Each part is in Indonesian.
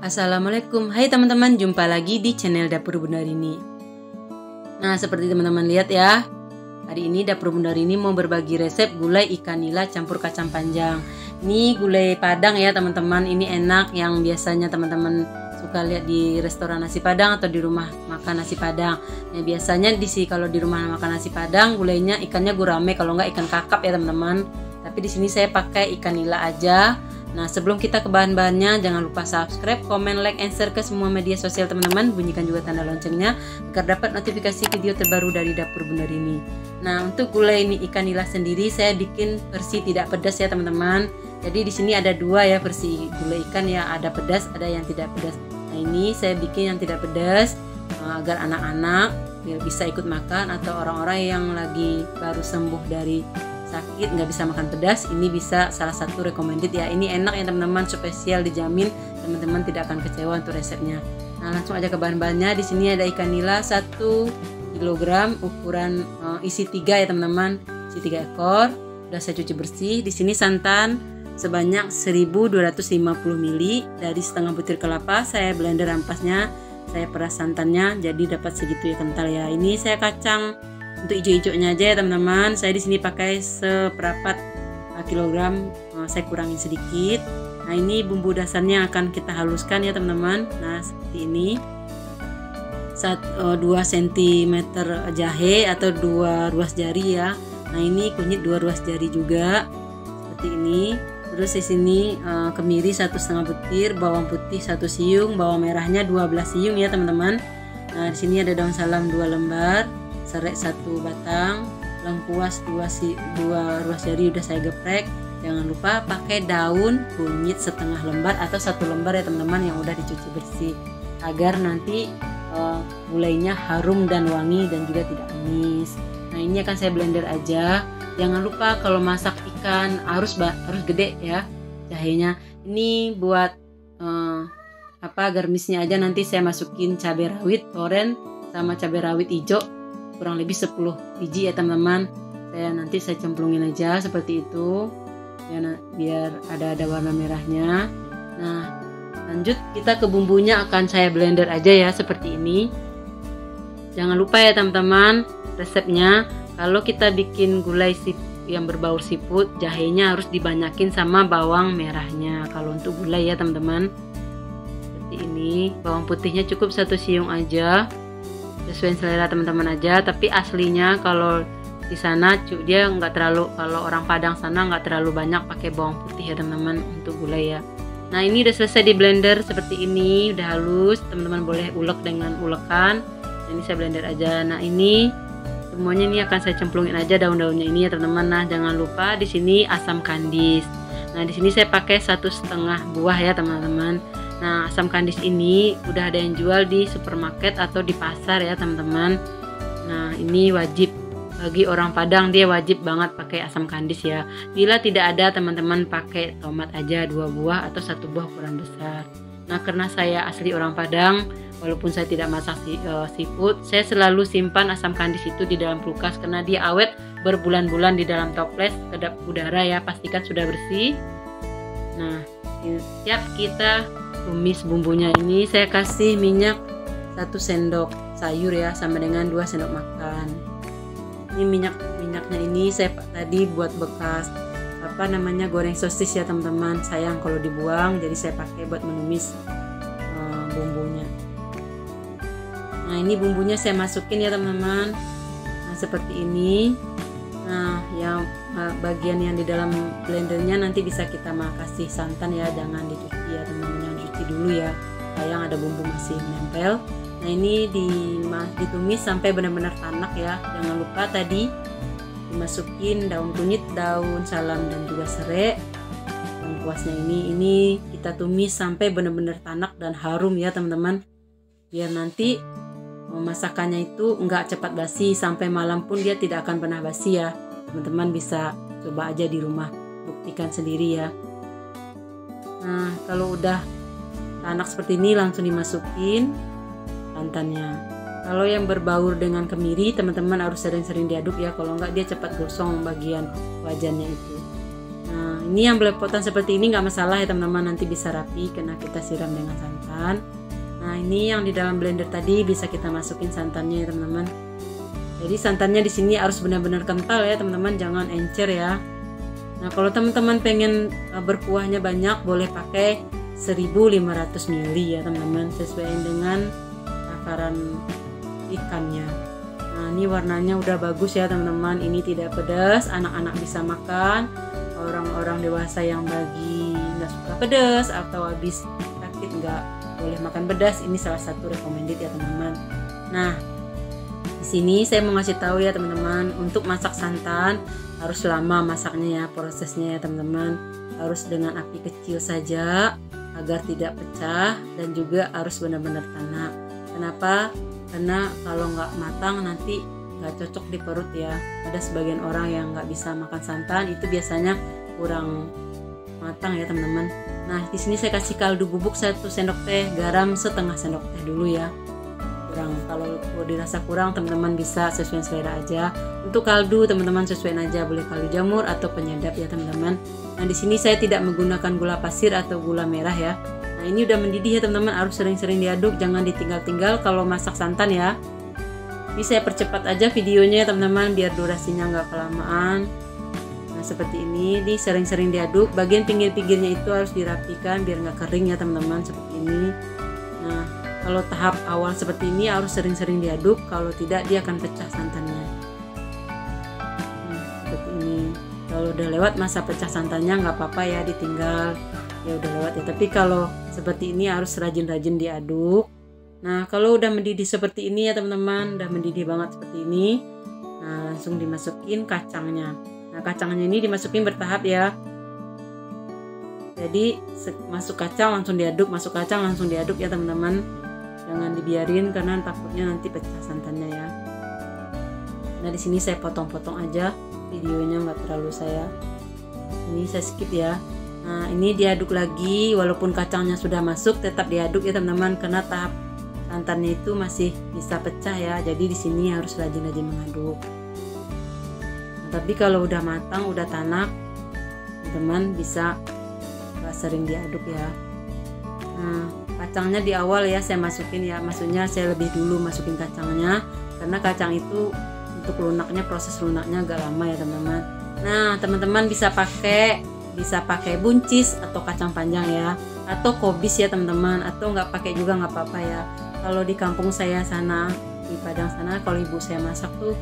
Assalamualaikum, hai teman-teman, jumpa lagi di channel Dapur Bunda Rini. Nah, seperti teman-teman lihat ya, hari ini Dapur Bunda Rini mau berbagi resep gulai ikan nila campur kacang panjang. Ini gulai Padang ya teman-teman, ini enak yang biasanya teman-teman suka lihat di restoran nasi Padang atau di rumah makan nasi Padang. Nah, biasanya kalau di rumah makan nasi Padang gulainya ikannya gurame, kalau nggak ikan kakap ya teman-teman. Tapi di sini saya pakai ikan nila aja. Nah, sebelum kita ke bahan-bahannya, jangan lupa subscribe, komen, like, and share ke semua media sosial teman-teman. Bunyikan juga tanda loncengnya agar dapat notifikasi video terbaru dari Dapur Bunda Rini. Nah, untuk gulai ini ikan nila sendiri saya bikin versi tidak pedas ya teman-teman. Jadi di sini ada dua ya versi gulai ikan ya, ada pedas, ada yang tidak pedas. Nah, ini saya bikin yang tidak pedas agar anak-anak biar bisa ikut makan, atau orang-orang yang lagi baru sembuh dari sakit nggak bisa makan pedas, ini bisa salah satu recommended ya. Ini enak ya teman-teman, spesial, dijamin teman-teman tidak akan kecewa untuk resepnya. Nah, langsung aja ke bahan-bahannya. Di sini ada ikan nila 1 kg ukuran isi 3 ya teman-teman, isi 3 ekor. Udah saya cuci bersih. Di sini santan sebanyak 1250 ml dari setengah butir kelapa. Saya blender ampasnya, saya peras santannya jadi dapat segitu ya kental ya. Ini saya kacang untuk hijau-hijaunya aja ya teman-teman. Saya di sini pakai seperempat kilogram, saya kurangin sedikit. Nah, ini bumbu dasarnya akan kita haluskan ya teman-teman. Nah, seperti ini. 2 cm jahe atau 2 ruas jari ya. Nah, ini kunyit 2 ruas jari juga. Seperti ini. Terus di sini kemiri 1,5 butir, bawang putih 1 siung, bawang merahnya 12 siung ya teman-teman. Nah, di sini ada daun salam 2 lembar, serai 1 batang, lengkuas 2 ruas jari udah saya geprek. Jangan lupa pakai daun kunyit setengah lembar atau 1 lembar ya teman-teman yang udah dicuci bersih, agar nanti gulainya harum dan wangi dan juga tidak amis. Nah, ini akan saya blender aja. Jangan lupa kalau masak ikan harus gede ya jahenya. Ini buat garnisnya aja, nanti saya masukin cabai rawit oren sama cabai rawit hijau kurang lebih 10 biji ya teman-teman. Nanti saya cemplungin aja seperti itu ya, biar ada warna merahnya. Nah, lanjut kita ke bumbunya, akan saya blender aja ya seperti ini. Jangan lupa ya teman-teman, resepnya kalau kita bikin gulai yang berbau seafood, jahenya harus dibanyakin sama bawang merahnya kalau untuk gulai ya teman-teman. Seperti ini. Bawang putihnya cukup 1 siung aja, sesuai selera teman-teman aja. Tapi aslinya kalau di sana dia nggak terlalu, kalau orang Padang sana nggak terlalu banyak pakai bawang putih ya teman-teman untuk gulai ya. Nah, ini udah selesai di blender seperti ini, udah halus. Teman-teman boleh ulek dengan ulekan. Nah, ini saya blender aja. Nah, ini semuanya ini akan saya cemplungin aja daun-daunnya ini ya teman-teman. Nah, jangan lupa di sini asam kandis. Nah, di sini saya pakai 1,5 buah ya teman-teman. Nah, asam kandis ini udah ada yang jual di supermarket atau di pasar ya teman-teman. Nah, ini wajib bagi orang Padang, dia wajib banget pakai asam kandis ya. Bila tidak ada, teman-teman pakai tomat aja 2 buah atau 1 buah ukuran besar. Nah, karena saya asli orang Padang, walaupun saya tidak masak seafood, saya selalu simpan asam kandis itu di dalam kulkas karena dia awet berbulan-bulan di dalam toples kedap udara ya. Pastikan sudah bersih. Nah, siap kita tumis bumbunya. Ini saya kasih minyak 1 sendok sayur ya, sama dengan 2 sendok makan. Ini minyaknya ini saya tadi buat bekas goreng sosis ya teman-teman. Sayang kalau dibuang, jadi saya pakai buat menumis bumbunya. Nah, ini bumbunya saya masukin ya teman-teman. Nah, seperti ini. Nah, yang bagian yang di dalam blendernya nanti bisa kita kasih santan ya, jangan dicuci ya teman-teman, jangan dicuci dulu ya, sayang ada bumbu masih menempel. Nah, ini ditumis sampai benar-benar tanak ya. Jangan lupa tadi dimasukin daun kunyit, daun salam, dan juga serai. Lengkuasnya ini kita tumis sampai benar-benar tanak dan harum ya teman-teman, biar nanti masakannya itu enggak cepat basi, sampai malam pun dia tidak akan pernah basi ya. Teman-teman bisa coba aja di rumah, buktikan sendiri ya. Nah, kalau udah tanak seperti ini langsung dimasukin santannya. Kalau yang berbaur dengan kemiri, teman-teman harus sering-sering diaduk ya, kalau enggak dia cepat gosong bagian wajannya itu. Nah, ini yang belepotan seperti ini nggak masalah ya teman-teman, nanti bisa rapi karena kita siram dengan santan. Nah ini yang di dalam blender tadi bisa kita masukin santannya ya teman-teman. Jadi santannya di sini harus benar-benar kental ya teman-teman, jangan encer ya. Nah kalau teman-teman pengen berkuahnya banyak, boleh pakai 1500 ml ya teman-teman, sesuai dengan takaran ikannya. Nah ini warnanya udah bagus ya teman-teman, ini tidak pedas, anak-anak bisa makan, orang-orang dewasa yang bagi nggak suka pedas atau habis sakit nggak boleh makan pedas, ini salah satu recommended ya teman-teman. Nah di sini saya mau ngasih tahu ya teman-teman, untuk masak santan harus lama masaknya ya, prosesnya ya teman-teman, harus dengan api kecil saja agar tidak pecah, dan juga harus benar-benar tanak. Kenapa? Karena kalau nggak matang nanti nggak cocok di perut ya. Ada sebagian orang yang nggak bisa makan santan, itu biasanya kurang matang ya teman-teman. Nah di sini saya kasih kaldu bubuk 1 sendok teh, garam setengah sendok teh dulu ya. Kalau dirasa kurang teman-teman bisa sesuai selera aja. Untuk kaldu teman-teman sesuaiin aja, boleh kaldu jamur atau penyedap ya teman-teman. Nah di sini saya tidak menggunakan gula pasir atau gula merah ya. Nah ini udah mendidih ya teman-teman, harus sering-sering diaduk, jangan ditinggal-tinggal kalau masak santan ya. Ini saya percepat aja videonya ya teman-teman, biar durasinya nggak kelamaan. Nah seperti ini sering-sering diaduk, bagian pinggir-pinggirnya itu harus dirapikan biar nggak kering ya teman-teman, seperti ini. Nah kalau tahap awal seperti ini harus sering-sering diaduk, kalau tidak dia akan pecah santannya. Nah seperti ini. Kalau udah lewat masa pecah santannya nggak apa-apa ya, ditinggal ya udah lewat ya. Tapi kalau seperti ini harus rajin-rajin diaduk. Nah kalau udah mendidih seperti ini ya teman-teman, udah mendidih banget seperti ini, nah langsung dimasukin kacangnya. Nah kacangnya ini dimasukin bertahap ya. Jadi masuk kacang langsung diaduk, masuk kacang langsung diaduk ya teman-teman. Jangan dibiarin karena takutnya nanti pecah santannya ya. Nah di sini saya potong-potong aja videonya, nggak terlalu ini saya skip ya. Nah ini diaduk lagi, walaupun kacangnya sudah masuk tetap diaduk ya teman-teman, karena tahap santannya itu masih bisa pecah ya. Jadi di sini harus rajin-rajin mengaduk. Nah, tapi kalau udah matang, udah tanak, teman-teman bisa sering diaduk ya. Nah kacangnya di awal ya saya masukin ya, maksudnya saya lebih dulu masukin kacangnya, karena kacang itu untuk lunaknya, proses lunaknya agak lama ya teman-teman. Nah teman-teman bisa pakai buncis atau kacang panjang ya, atau kobis ya teman-teman, atau nggak pakai juga nggak apa-apa ya. Kalau di kampung saya sana, di Padang sana, kalau ibu saya masak tuh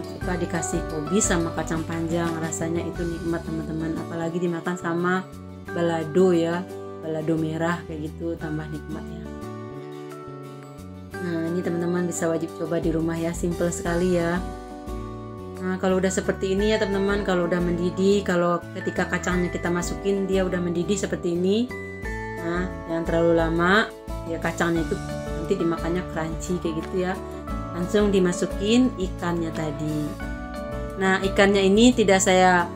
suka dikasih kobis sama kacang panjang, rasanya itu nikmat teman-teman, apalagi dimakan sama balado ya, balado merah kayak gitu, tambah nikmat ya. Nah ini teman-teman bisa wajib coba di rumah ya, simple sekali ya. Nah kalau udah seperti ini ya teman-teman, kalau udah mendidih, kalau ketika kacangnya kita masukin dia udah mendidih seperti ini, nah jangan terlalu lama ya, kacangnya itu nanti dimakannya crunchy kayak gitu ya. Langsung dimasukin ikannya tadi. Nah ikannya ini tidak saya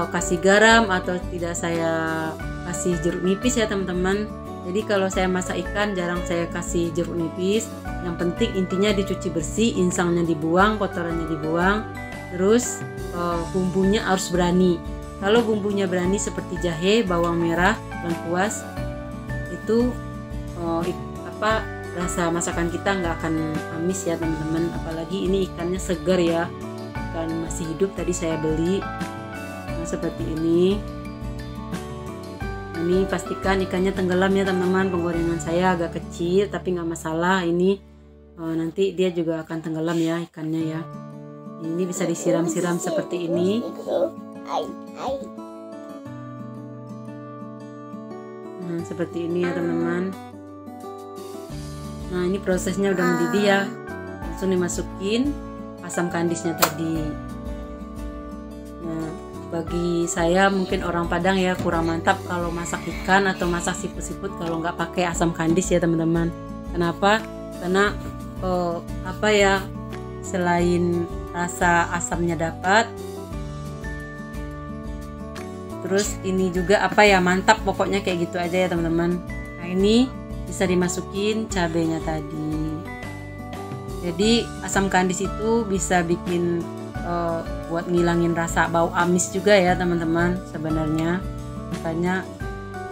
kasih garam atau tidak saya kasih jeruk nipis ya teman-teman. Jadi kalau saya masak ikan jarang saya kasih jeruk nipis. Yang penting intinya dicuci bersih, insangnya dibuang, kotorannya dibuang. Terus bumbunya harus berani. Kalau bumbunya berani seperti jahe, bawang merah, lengkuas, itu rasa masakan kita nggak akan amis ya teman-teman. Apalagi ini ikannya segar ya, ikan masih hidup tadi saya beli. Nah seperti ini. Ini pastikan ikannya tenggelam ya teman-teman. Penggorengan saya agak kecil tapi nggak masalah. Ini nanti dia juga akan tenggelam ya ikannya ya. Ini bisa disiram-siram seperti ini. Nah seperti ini ya teman-teman. Nah ini prosesnya udah mendidih ya, langsung dimasukin asam kandisnya tadi. Nah bagi saya mungkin orang Padang ya kurang mantap kalau masak ikan atau masak siput-siput kalau nggak pakai asam kandis ya teman-teman. Kenapa? Karena selain rasa asamnya dapat, terus ini juga mantap pokoknya kayak gitu aja ya teman-teman. Nah ini bisa dimasukin cabenya tadi. Jadi asam kandis itu bisa bikin buat ngilangin rasa bau amis juga ya teman-teman sebenarnya, makanya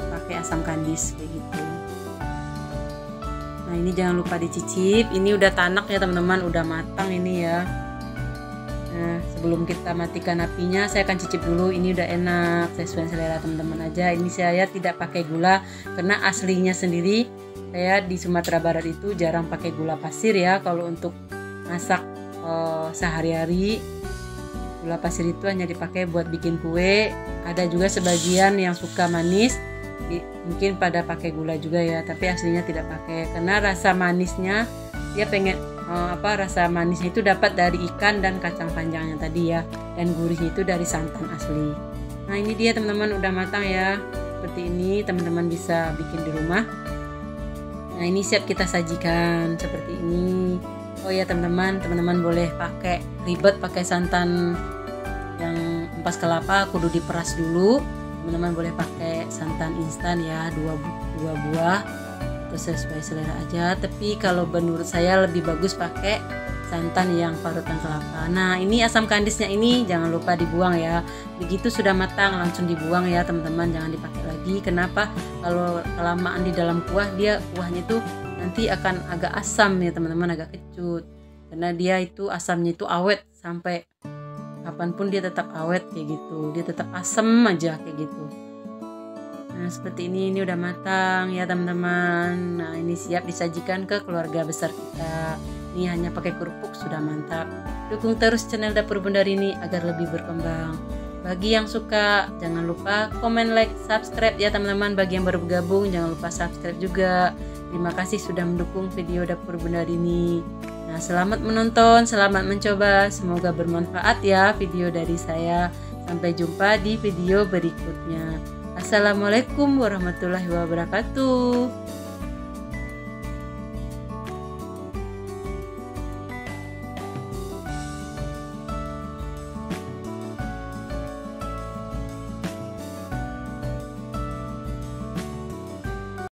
pakai asam kandis kayak gitu. Nah ini jangan lupa dicicip, ini udah tanak ya teman-teman, udah matang ini ya. Nah sebelum kita matikan apinya saya akan cicip dulu, ini udah enak sesuai selera teman-teman aja. Ini saya tidak pakai gula karena aslinya sendiri saya di Sumatera Barat itu jarang pakai gula pasir ya. Kalau untuk masak sehari-hari, gula pasir itu hanya dipakai buat bikin kue. Ada juga sebagian yang suka manis, mungkin pada pakai gula juga ya, tapi aslinya tidak pakai karena rasa manisnya dia pengen rasa manisnya itu dapat dari ikan dan kacang panjangnya tadi ya, dan gurihnya itu dari santan asli. Nah ini dia teman-teman udah matang ya, seperti ini teman-teman bisa bikin di rumah. Nah ini siap kita sajikan seperti ini. Oh ya teman-teman boleh pakai ribet pakai santan yang ampas kelapa, kudu diperas dulu. Teman-teman boleh pakai santan instan ya, 2 buah, itu sesuai selera aja. Tapi kalau menurut saya lebih bagus pakai santan yang parutan kelapa. Nah ini asam kandisnya ini jangan lupa dibuang ya. Begitu sudah matang langsung dibuang ya teman-teman, jangan dipakai lagi. Kenapa? Kalau kelamaan di dalam kuah, kuahnya itu nanti akan agak asam ya teman-teman, agak kecut. Karena dia itu asamnya itu awet sampai kapanpun dia tetap awet kayak gitu, dia tetap asam aja kayak gitu. Nah seperti ini udah matang ya teman-teman. Nah ini siap disajikan ke keluarga besar kita. Ini hanya pakai kerupuk sudah mantap. Dukung terus channel Dapur Bunda Rini agar lebih berkembang. Bagi yang suka jangan lupa komen, like, subscribe ya teman-teman. Bagi yang baru bergabung jangan lupa subscribe juga. Terima kasih sudah mendukung video Dapur Bunda Rini. Nah, selamat menonton, selamat mencoba. Semoga bermanfaat ya video dari saya. Sampai jumpa di video berikutnya. Assalamualaikum warahmatullahi wabarakatuh.